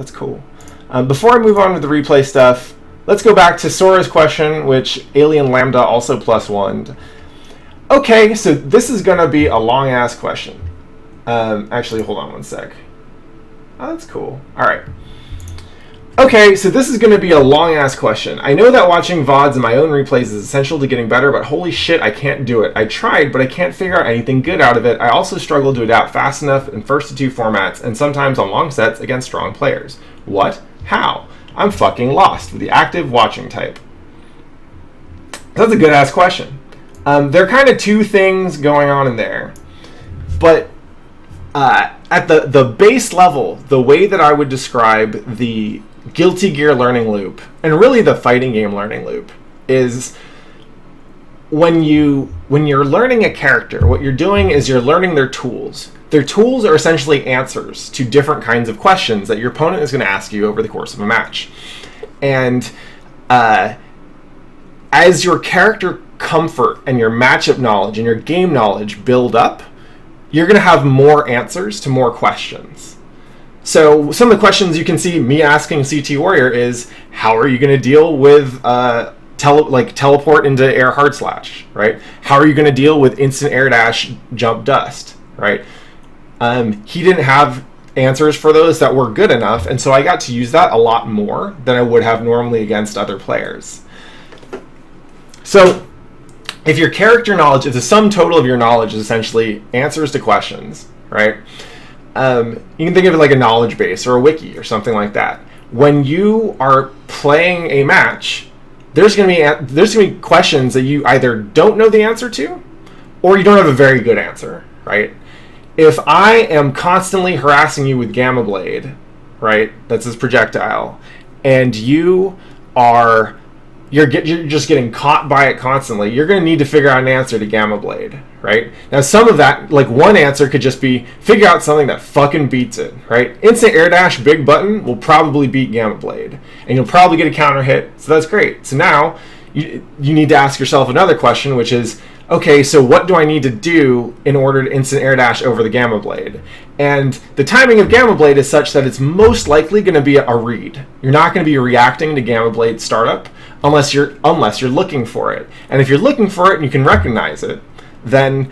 That's cool. Before I move on with the replay stuff, let's go back to Sora's question, which Alien Lambda also +1'd. Okay, so this is going to be a long-ass question. Actually, hold on one sec. Oh, that's cool. All right. Okay, so this is going to be a long-ass question. I know that watching VODs and my own replays is essential to getting better, but holy shit, I can't do it. I tried, but I can't figure out anything good out of it. I also struggle to adapt fast enough in first to two formats, and sometimes on long sets against strong players. What? How? I'm fucking lost with the active watching type. That's a good-ass question. There are kind of two things going on in there. But at the base level, the way that I would describe the Guilty Gear learning loop, and really the fighting game learning loop, is when you're learning a character, what you're doing is you're learning their tools. Their tools are essentially answers to different kinds of questions that your opponent is going to ask you over the course of a match. And as your character comfort and your matchup knowledge and your game knowledge build up, you're going to have more answers to more questions. So some of the questions you can see me asking CT Warrior is, how are you going to deal with teleport into air hard slash, right? How are you going to deal with instant air dash jump dust, right? He didn't have answers for those that were good enough, and so I got to use that a lot more than I would have normally against other players. So if your character knowledge, if the sum total of your knowledge is essentially answers to questions, right? You can think of it like a knowledge base or a wiki or something like that. When you are playing a match, there's going to be questions that you either don't know the answer to, or you don't have a very good answer, right? If I am constantly harassing you with Gamma Blade, right? That's his projectile, and you're just getting caught by it constantly, you're going to need to figure out an answer to Gamma Blade, right? Now, some of that, like one answer could just be figure out something that fucking beats it, right? Instant air dash, big button will probably beat Gamma Blade, and you'll probably get a counter hit, so that's great. So now you need to ask yourself another question, which is, okay, so what do I need to do in order to instant air dash over the Gamma Blade? And the timing of Gamma Blade is such that it's most likely going to be a read. You're not going to be reacting to Gamma Blade startup unless you're looking for it. And if you're looking for it and you can recognize it, then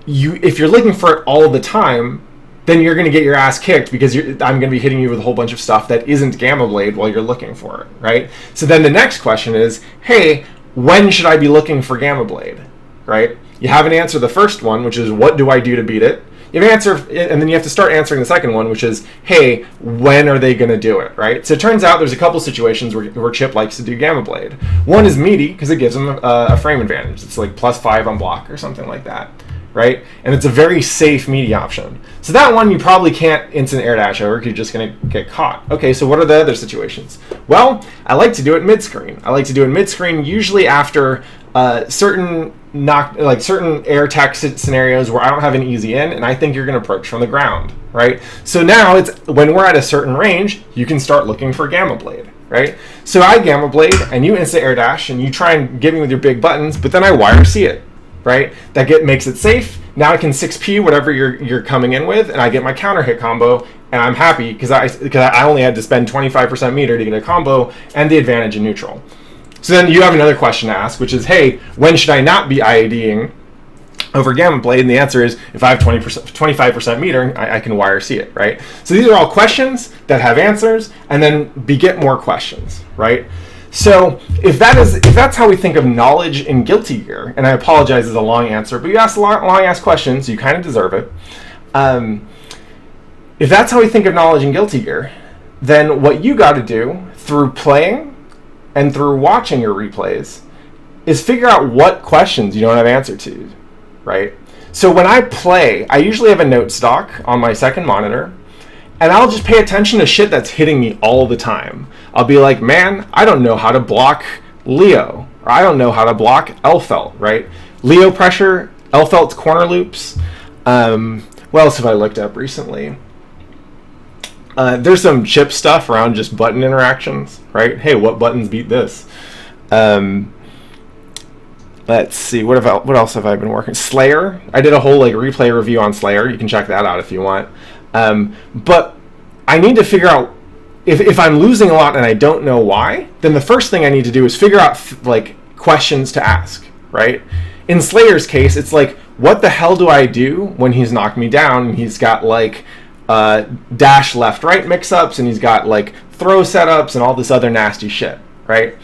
if you're looking for it all the time, then you're going to get your ass kicked because I'm going to be hitting you with a whole bunch of stuff that isn't Gamma Blade while you're looking for it, right? So then the next question is, hey, when should I be looking for Gamma Blade, right? You have an answer the first one, which is, what do I do to beat it? You have an answer, and then you have to start answering the second one, which is, hey, when are they going to do it, right? So it turns out there's a couple situations where Chip likes to do Gamma Blade. One is meaty, because it gives him a frame advantage. It's like +5 on block or something like that, right? And it's a very safe meaty option. So that one you probably can't instant air dash over because you're just going to get caught. Okay, so what are the other situations? Well, I like to do it mid-screen. I like to do it mid-screen usually after certain air tech scenarios where I don't have an easy in and I think you're going to approach from the ground, right? So now it's when we're at a certain range, you can start looking for Gamma Blade, right? So I Gamma Blade and you instant air dash and you try and get me with your big buttons, but then I wire see it, right? That makes it safe. Now I can 6P whatever you're coming in with, and I get my counter hit combo, and I'm happy because I only had to spend 25% meter to get a combo and the advantage in neutral. So then you have another question to ask, which is, hey, when should I not be IADing over Gamma Blade? And the answer is, if I have 25% metering, I can wire see it, right? So these are all questions that have answers, and then beget more questions, right? So if that's how we think of knowledge in Guilty Gear, and I apologize as a long answer, but you asked long-ass questions, so you kind of deserve it. If that's how we think of knowledge in Guilty Gear, then what you got to do through playing and through watching your replays is figure out what questions you don't have answer to, right? So when I play, I usually have a note stock on my second monitor, and I'll just pay attention to shit that's hitting me all the time. I'll be like, man, I don't know how to block Leo, or I don't know how to block Elfelt, right? Leo pressure, Elfelt's corner loops. What else have I looked up recently? There's some chip stuff around just button interactions, right? Hey, what buttons beat this? Let's see, what else have I been working? Slayer. I did a whole replay review on Slayer. You can check that out if you want. But I need to figure out if I'm losing a lot and I don't know why, then the first thing I need to do is figure out like questions to ask, right? In Slayer's case, it's like, what the hell do I do when he's knocked me down and he's got like dash left right mix-ups and he's got like throw setups and all this other nasty shit, right?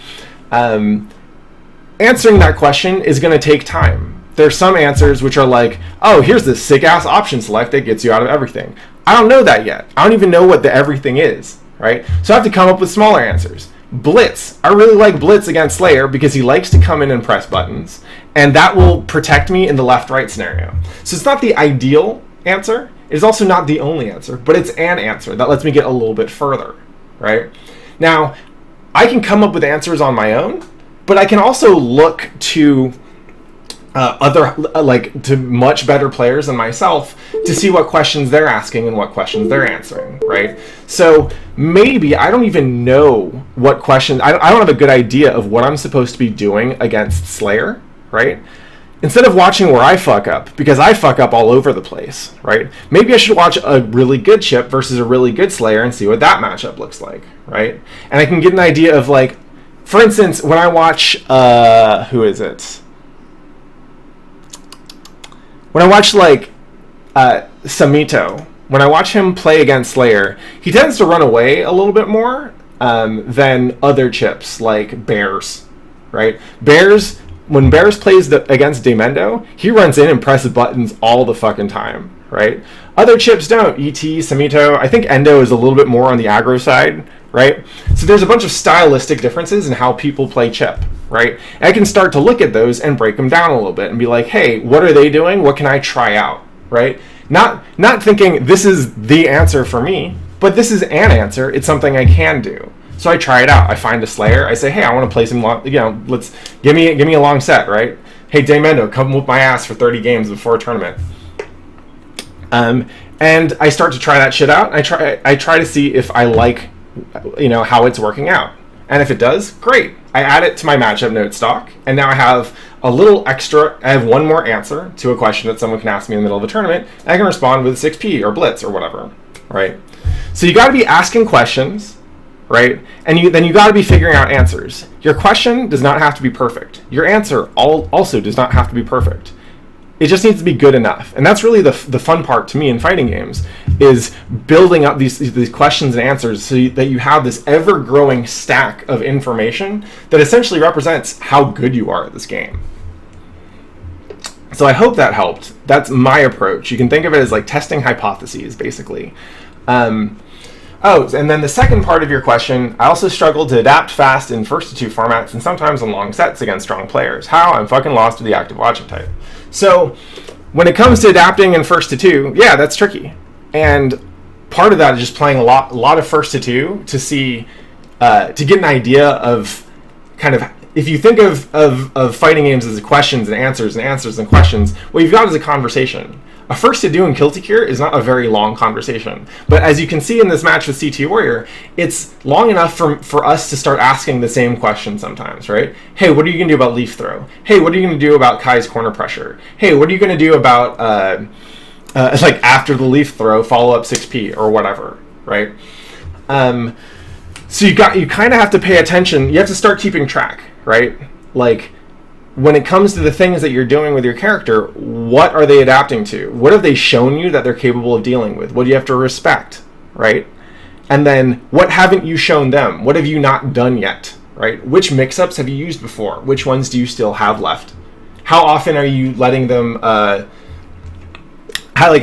Answering that question is going to take time. There's some answers which are like, oh, here's this sick ass option select that gets you out of everything. I don't know that yet. I don't even know what the everything is, right? So I have to come up with smaller answers. Blitz. I really like Blitz against Slayer because he likes to come in and press buttons, and that will protect me in the left-right scenario. So it's not the ideal answer. It's also not the only answer, but it's an answer that lets me get a little bit further, right? Now, I can come up with answers on my own, but I can also look to to much better players than myself to see what questions they're asking and what questions they're answering, right? So maybe I don't even know what questions, I don't have a good idea of what I'm supposed to be doing against Slayer, right? Instead of watching where I fuck up, because I fuck up all over the place, right? Maybe I should watch a really good Chip versus a really good Slayer and see what that matchup looks like, right? And I can get an idea of like, for instance, when I watch, who is it? When I watch like Samito, when I watch him play against Slayer, he tends to run away a little bit more than other Chips like Bears, right? When Bears plays against Demendo, he runs in and presses buttons all the fucking time, right? Other Chips don't. E.T., Samito, I think Endo is a little bit more on the aggro side, right? So there's a bunch of stylistic differences in how people play Chip, right? And I can start to look at those and break them down a little bit and be like, hey, what are they doing? What can I try out, right? Not thinking this is the answer for me, but this is an answer. It's something I can do. So I try it out. I find a Slayer. I say, hey, I want to play some long, let's give me a long set, right? Hey, Demendo, come whoop my ass for 30 games before a tournament. And I start to try that shit out. I try to see if I like, how it's working out. And if it does, great. I add it to my matchup note stock, and now I have a little extra. I have one more answer to a question that someone can ask me in the middle of a tournament, and I can respond with 6P or Blitz or whatever, right? So you got to be asking questions, right? And then you got to be figuring out answers. Your question does not have to be perfect. Your answer also does not have to be perfect. It just needs to be good enough. And that's really the fun part to me in fighting games, is building up these questions and answers so that you have this ever-growing stack of information that essentially represents how good you are at this game. So I hope that helped. That's my approach. You can think of it as like testing hypotheses, basically. And then the second part of your question, I also struggle to adapt fast in first to two formats and sometimes in long sets against strong players. How? I'm fucking lost to the active watching type. So when it comes to adapting in first to two, yeah, that's tricky. And part of that is just playing a lot of first to two to see, to get an idea of kind of, if you think of fighting games as questions and answers and answers and questions, what you've got is a conversation. A first to do in Guilty Gear is not a very long conversation. But as you can see in this match with CT Warrior, it's long enough for us to start asking the same question sometimes, right? Hey, what are you going to do about leaf throw? Hey, what are you going to do about Kai's corner pressure? Hey, what are you going to do about, like, after the leaf throw, follow up 6P or whatever, right? So you kind of have to pay attention. You have to start keeping track, right? Like, when it comes to the things that you're doing with your character, what are they adapting to? What have they shown you that they're capable of dealing with? What do you have to respect, right? And then what haven't you shown them? What have you not done yet, right? Which mix-ups have you used before? Which ones do you still have left? How often are you letting them, how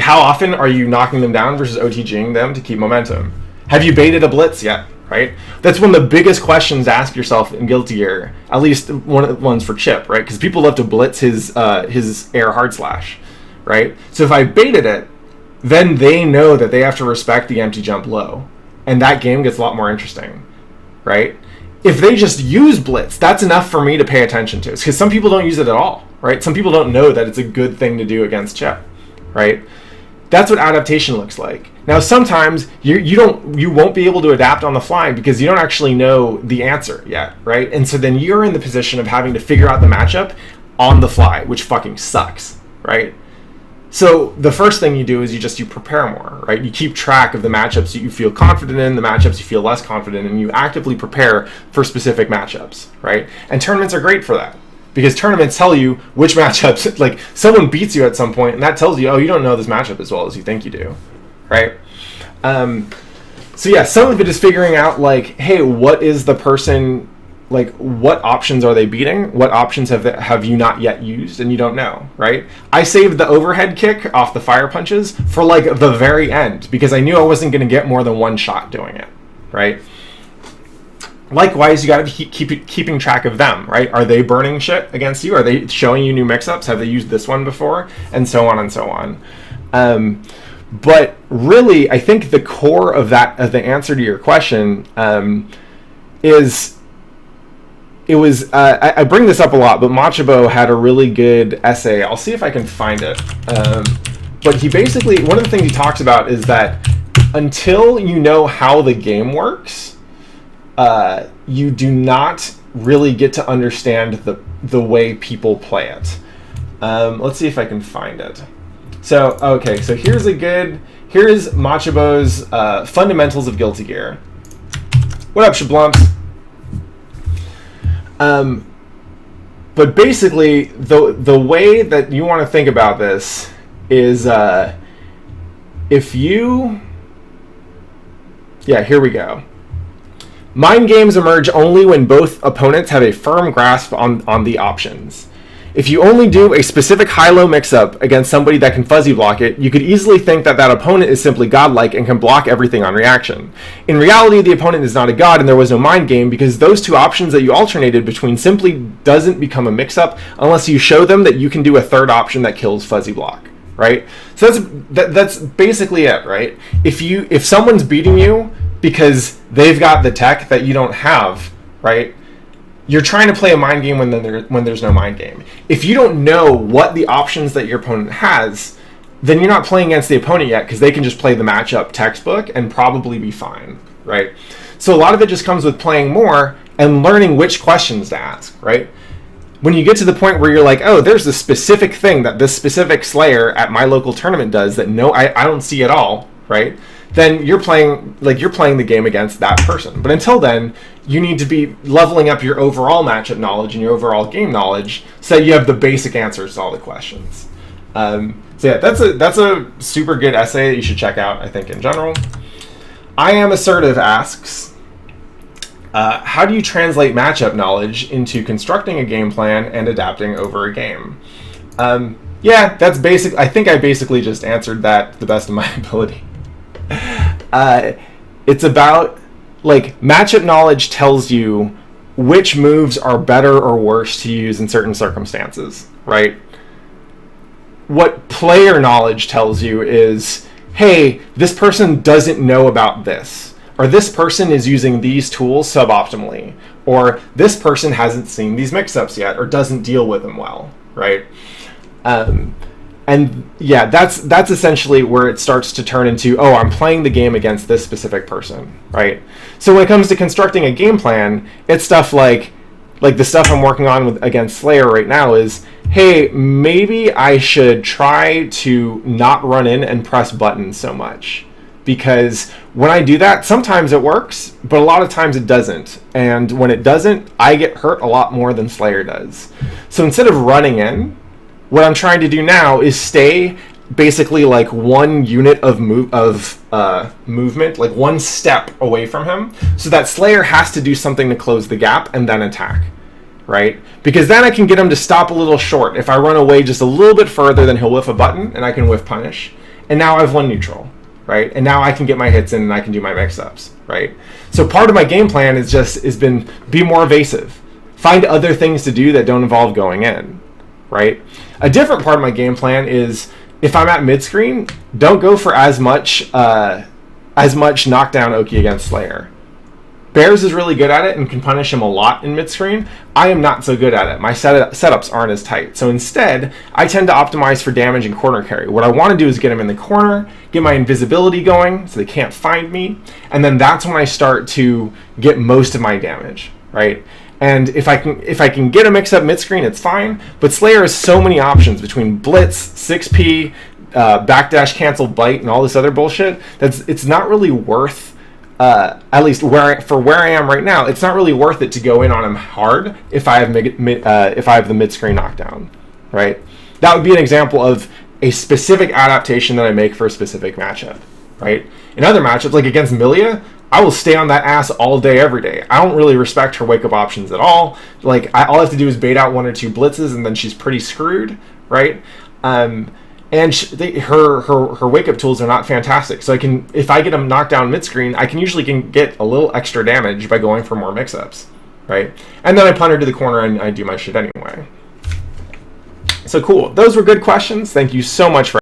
often are you knocking them down versus OTGing them to keep momentum? Have you baited a blitz yet? Right? That's one of the biggest questions to ask yourself in Guilty Gear, at least one of the ones for Chip, right? Because people love to blitz his air hard slash, right? So if I baited it, then they know that they have to respect the empty jump low, and that game gets a lot more interesting, right? If they just use blitz, that's enough for me to pay attention to. Because some people don't use it at all, right? Some people don't know that it's a good thing to do against Chip, right? That's what adaptation looks like. Now, sometimes you won't be able to adapt on the fly because you don't actually know the answer yet, right? And so then you're in the position of having to figure out the matchup on the fly, which fucking sucks, right? So the first thing you do is you prepare more, right? You keep track of the matchups that you feel confident in, the matchups you feel less confident in, and you actively prepare for specific matchups, right? And tournaments are great for that, because tournaments tell you which matchups, like someone beats you at some point, and that tells you, oh, you don't know this matchup as well as you think you do, right? So yeah, some of it is figuring out like, hey, what is the person, like what options are they beating? What options have you not yet used and you don't know, right? I saved the overhead kick off the fire punches for like the very end because I knew I wasn't going to get more than one shot doing it, right? Likewise, you got to keeping track of them, right? Are they burning shit against you? Are they showing you new mix-ups? Have they used this one before? And so on and so on. But really, I think the core of that, of the answer to your question, is it was. I bring this up a lot, but Machabo had a really good essay. I'll see if I can find it. But he basically, one of the things he talks about is that until you know how the game works, you do not really get to understand the way people play it. Let's see if I can find it. So, okay, so here's Machabo's Fundamentals of Guilty Gear. What up, Shablumps? But basically, the way that you want to think about this is if you... Yeah, here we go. Mind games emerge only when both opponents have a firm grasp on the options. If you only do a specific high-low mix-up against somebody that can fuzzy block it, you could easily think that opponent is simply godlike and can block everything on reaction. In reality, the opponent is not a god and there was no mind game because those two options that you alternated between simply doesn't become a mix-up unless you show them that you can do a third option that kills fuzzy block, right? So that's basically it, right? If someone's beating you because they've got the tech that you don't have, right? You're trying to play a mind game when there's no mind game. If you don't know what the options that your opponent has, then you're not playing against the opponent yet because they can just play the matchup textbook and probably be fine, right? So a lot of it just comes with playing more and learning which questions to ask, right? When you get to the point where you're like, oh, there's a specific thing that this specific Slayer at my local tournament does that I don't see at all, right? Then you're playing the game against that person. But until then, you need to be leveling up your overall matchup knowledge and your overall game knowledge so you have the basic answers to all the questions. So yeah, that's a super good essay that you should check out, I think, in general. I Am Assertive asks, how do you translate matchup knowledge into constructing a game plan and adapting over a game? Yeah, that's basic. I think I basically just answered that to the best of my ability. It's about, like, matchup knowledge tells you which moves are better or worse to use in certain circumstances, right? What player knowledge tells you is, hey, this person doesn't know about this, or this person is using these tools suboptimally, or this person hasn't seen these mix-ups yet or doesn't deal with them well, right? And yeah, that's essentially where it starts to turn into, oh, I'm playing the game against this specific person, right? So when it comes to constructing a game plan, it's stuff like the stuff I'm working on against Slayer right now is, hey, maybe I should try to not run in and press buttons so much. Because when I do that, sometimes it works, but a lot of times it doesn't. And when it doesn't, I get hurt a lot more than Slayer does. So instead of running in, what I'm trying to do now is stay basically like one unit of movement, like one step away from him, so that Slayer has to do something to close the gap and then attack, right? Because then I can get him to stop a little short. If I run away just a little bit further, then he'll whiff a button and I can whiff punish. And now I've won neutral, right? And now I can get my hits in and I can do my mix-ups, right? So part of my game plan is been be more evasive. Find other things to do that don't involve going in, right? A different part of my game plan is if I'm at mid-screen, don't go for as much knockdown Oki against Slayer. Bears is really good at it and can punish him a lot in mid-screen. I am not so good at it. My setups aren't as tight. So instead, I tend to optimize for damage and corner carry. What I want to do is get him in the corner, get my invisibility going so they can't find me, and then that's when I start to get most of my damage, right? And if I can get a mix-up mid-screen, it's fine. But Slayer has so many options between Blitz, 6P, backdash cancel bite and all this other bullshit, it's not really worth, at least for where I am right now, it's not really worth it to go in on him hard if I have the mid-screen knockdown, right? That would be an example of a specific adaptation that I make for a specific matchup, right? In other matchups, like against Millia, I will stay on that ass all day, every day. I don't really respect her wake-up options at all. Like, all I have to do is bait out 1 or 2 blitzes, and then she's pretty screwed, right? And her wake-up tools are not fantastic. So if I get them knocked down mid-screen, I can usually get a little extra damage by going for more mix-ups, right? And then I punt her to the corner, and I do my shit anyway. So cool. Those were good questions. Thank you so much for